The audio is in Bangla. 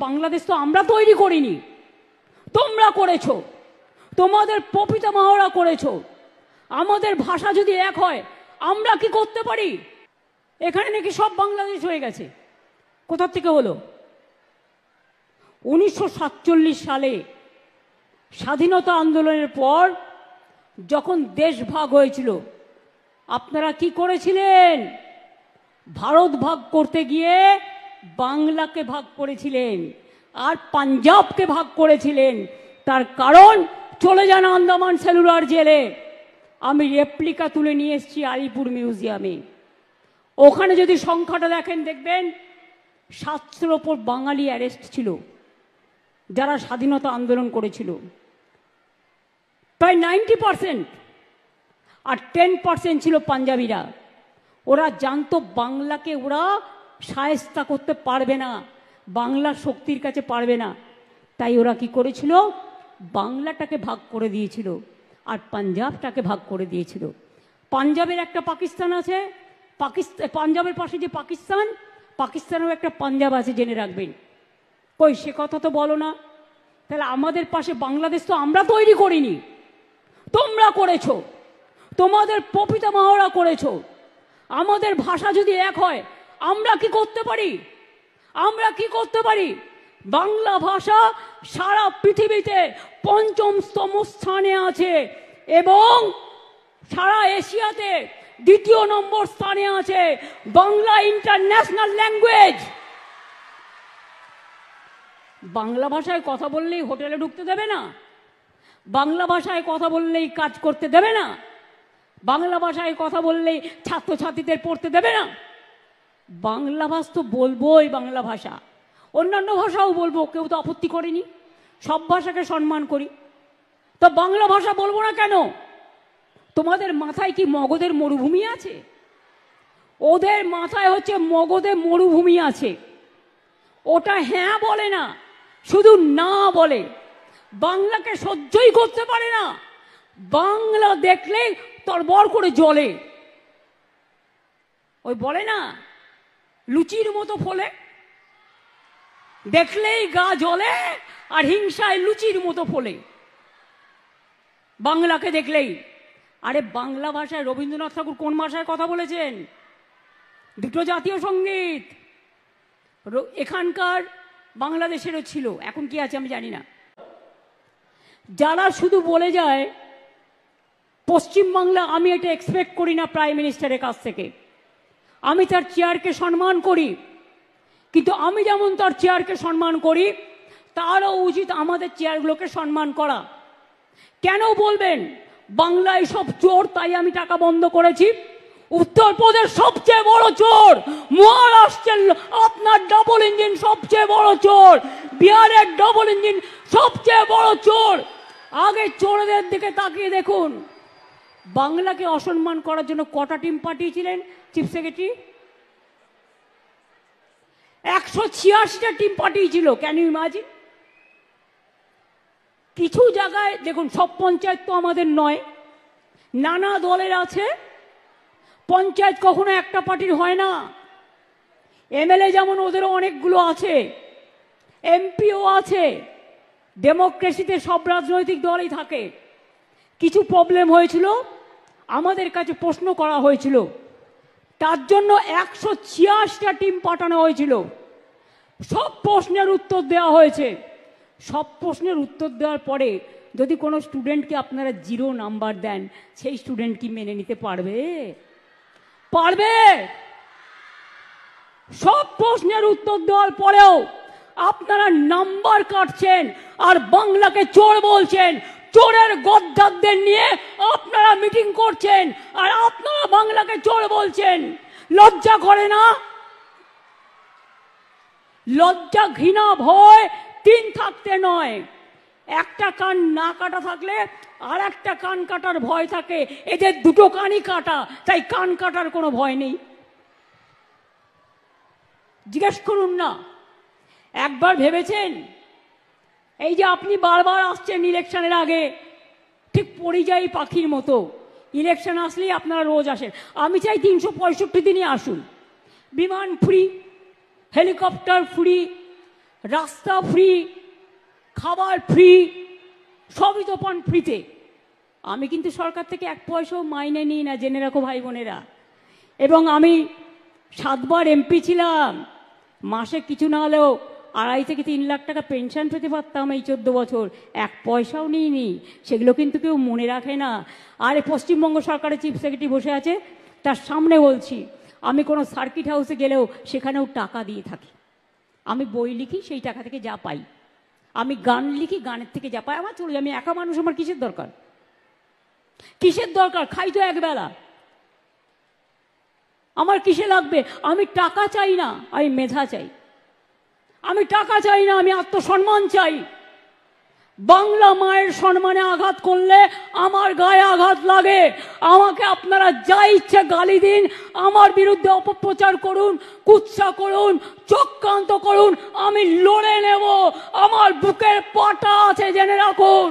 বাংলাদেশ তো আমরা তৈরি করিনি, তোমরা করেছো, তোমাদের প্রপিতামহরা করেছো। আমাদের ভাষা যদি এক হয় আমরা কি করতে পারি? এখানে নাকি সব বাংলাদেশ হয়ে গেছে। কোথা থেকে হলো? 1947 সালে স্বাধীনতা আন্দোলনের পর যখন দেশ ভাগ হয়েছিল, আপনারা কি করেছিলেন? ভারত ভাগ করতে গিয়ে বাংলাকে ভাগ করেছিলেন আর পাঞ্জাবকে ভাগ করেছিলেন। তার কারণ চলে যান আন্দামান সেলুলার জেলে। আমি রেপ্লিকা তুলে নিয়ে এসেছি আলিপুর মিউজিয়ামে। ওখানে যদি সংখ্যাটা দেখেন দেখবেন 700-র ওপর বাঙালি অ্যারেস্ট ছিল যারা স্বাধীনতা আন্দোলন করেছিল, প্রায় 90%। আর 10% ছিল পাঞ্জাবিরা। ওরা জানতো বাংলাকে ওরা শায়েস্তা করতে পারবে না, বাংলার শক্তির কাছে পারবে না। তাই ওরা কি করেছিল? বাংলাটাকে ভাগ করে দিয়েছিল আর পাঞ্জাবটাকে ভাগ করে দিয়েছিল। পাঞ্জাবের একটা পাকিস্তান আছে, পাঞ্জাবের পাশে যে পাকিস্তান, পাকিস্তানেও একটা পাঞ্জাব আছে, জেনে রাখবেন। কই সে কথা তো বলো না। তাহলে আমাদের পাশে বাংলাদেশ তো আমরা তৈরি করিনি, তোমরা করেছো, তোমাদের প্রপিতামহরা করেছো। আমাদের ভাষা যদি এক হয় আমরা কি করতে পারি? আমরা কি করতে পারি? বাংলা ভাষা সারা পৃথিবীতে 5ম স্থানে আছে এবং সারা এশিয়াতে 2 নম্বর স্থানে আছে। Bangla international language. বাংলা ভাষায় কথা বললেই হোটেলে ঢুকতে দেবে না, বাংলা ভাষায় কথা বললেই কাজ করতে দেবে না, বাংলা ভাষায় কথা বললেই ছাত্রছাত্রীদের পড়তে দেবে না। বাংলা ভাষা তো বলবোই, বাংলা ভাষা, অন্যান্য ভাষাও বলবো, কেউ তো আপত্তি করেনি, সব ভাষাকে সম্মান করি। তো বাংলা ভাষা বলবো না কেন? তোমাদের মাথায় কি মগধের মরুভূমি আছে? ওদের মাথায় হচ্ছে মগধের মরুভূমি আছে। ওটা হ্যাঁ বলে না, শুধু না বলে। বাংলাকে সহ্যই করতে পারে না। বাংলা দেখলে তরবর করে জ্বলে। ওই বলে না লুচির মতো ফলে, দেখলেই গা জ্বলে আর হিংসায় লুচির মতো ফলে বাংলাকে দেখলেই। আরে বাংলা ভাষায় রবীন্দ্রনাথ ঠাকুর কোন ভাষায় কথা বলেছেন? 2টো জাতীয় সঙ্গীত এখানকার বাংলাদেশেরও ছিল, এখন কি আছে আমি জানি না। যারা শুধু বলে যায় পশ্চিমবাংলা, আমি এটা এক্সপেক্ট করি না প্রাইম মিনিস্টারের কাছ থেকে। আমি তার চেয়ারকে সম্মান করি, কিন্তু আমি যেমন তার চেয়ারকে সম্মান করি, তারও উচিত আমাদের চেয়ারগুলোকে সম্মান করা। কেন বলবেন বাংলায় সব চোর তাই আমি টাকা বন্ধ করেছি? উত্তরপ্রদেশ সবচেয়ে বড় চোর, মহারাষ্ট্রের আপনার ডাবল ইঞ্জিন সবচেয়ে বড় চোর, বিহারের ডাবল ইঞ্জিন সবচেয়ে বড় চোর। আগে চোরদের দিকে তাকিয়ে দেখুন। বাংলাকে অসম্মান করার জন্য কটা টিম পাঠিয়েছিলেন চিফ সেক্রেটারি? 186টা টিম পাঠিয়েছিল। Can you imagine? কিছু জায়গায় দেখুন, সব পঞ্চায়েত তো আমাদের নয়, নানা দলের আছে। পঞ্চায়েত কখনো একটা পার্টির হয় না। এমএলএ যেমন ওদেরও অনেকগুলো আছে, এমপিও আছে। ডেমোক্রেসিতে সব রাজনৈতিক দলই থাকে। কিছু প্রবলেম হয়েছিল, আমাদের কাছে প্রশ্ন করা হয়েছিল, তার জন্য 186টা টিম পাঠানো হয়েছিল। সব প্রশ্নের উত্তর দেওয়া হয়েছে। সব প্রশ্নের উত্তর দেওয়ার পরে যদি কোনো স্টুডেন্টকে আপনারা 0 নাম্বার দেন, সেই স্টুডেন্ট কি মেনে নিতে পারবে? পারবে? সব প্রশ্নের উত্তর দেওয়ার পরেও আপনারা নাম্বার কাটছেন আর বাংলাকে চোর বলছেন। চোরের গদ্দারদের নিয়ে আপনারা মিটিং করছেন আর আপনারা বাংলাকে চোর বলছেন। লজ্জা করে না? লজ্জা, ঘৃণা, ভয় 3 থাকতে নয়, একটা কান না কাটা থাকলে আর একটা কান কাটার ভয় থাকে। এদের 2টো কানই কাটা, তাই কান কাটার কোনো ভয় নেই। জিজ্ঞেস করুন না, একবার ভেবেছেন এই যে আপনি বারবার আসছেন ইলেকশনের আগে, ঠিক পরিযায়ী পাখির মতো ইলেকশন আসলেই আপনারা রোজ আসেন। আমি চাই 365 দিনই আসুন। বিমান ফ্রি, হেলিকপ্টার ফ্রি, রাস্তা ফ্রি, খাবার ফ্রি, সবই তো পান ফ্রিতে। আমি কিন্তু সরকার থেকে 1 পয়সাও মাইনে নিই না, জেনে রাখো ভাই বোনেরা। এবং আমি 7 বার এমপি ছিলাম, মাসে কিছু না হলেও 2.5 থেকে 3 লাখ টাকা পেনশন পেতে পারতাম এই 14 বছর, 1 পয়সাও নিইনি। সেগুলো কিন্তু কেউ মনে রাখে না। আর পশ্চিমবঙ্গ সরকারের চিফ সেক্রেটারি বসে আছে, তার সামনে বলছি, আমি কোনো সার্কিট হাউসে গেলেও সেখানেও টাকা দিয়ে থাকি। আমি বই লিখি, সেই টাকা থেকে যা পাই। আমি গান লিখি, গানের থেকে যা পাই আমার চলে যায়। আমি একা মানুষ, আমার কিসের দরকার? কিসের দরকার? খাই তো একবেলা, আমার কিসে লাগবে? আমি টাকা চাই না, আমি মেধা চাই। আমি টাকা চাই না, আমি আত্মসম্মান চাই। বাংলা মায়ের সম্মানে আঘাত করলে আমার গায়ে আঘাত লাগে। আমাকে আপনারা যা ইচ্ছে গালি দিন, আমার বিরুদ্ধে অপপ্রচার করুন, কুৎসা করুন, চক্রান্ত করুন, আমি লড়ে নেব। আমার বুকের পাটা আছে, জেনে রাখুন।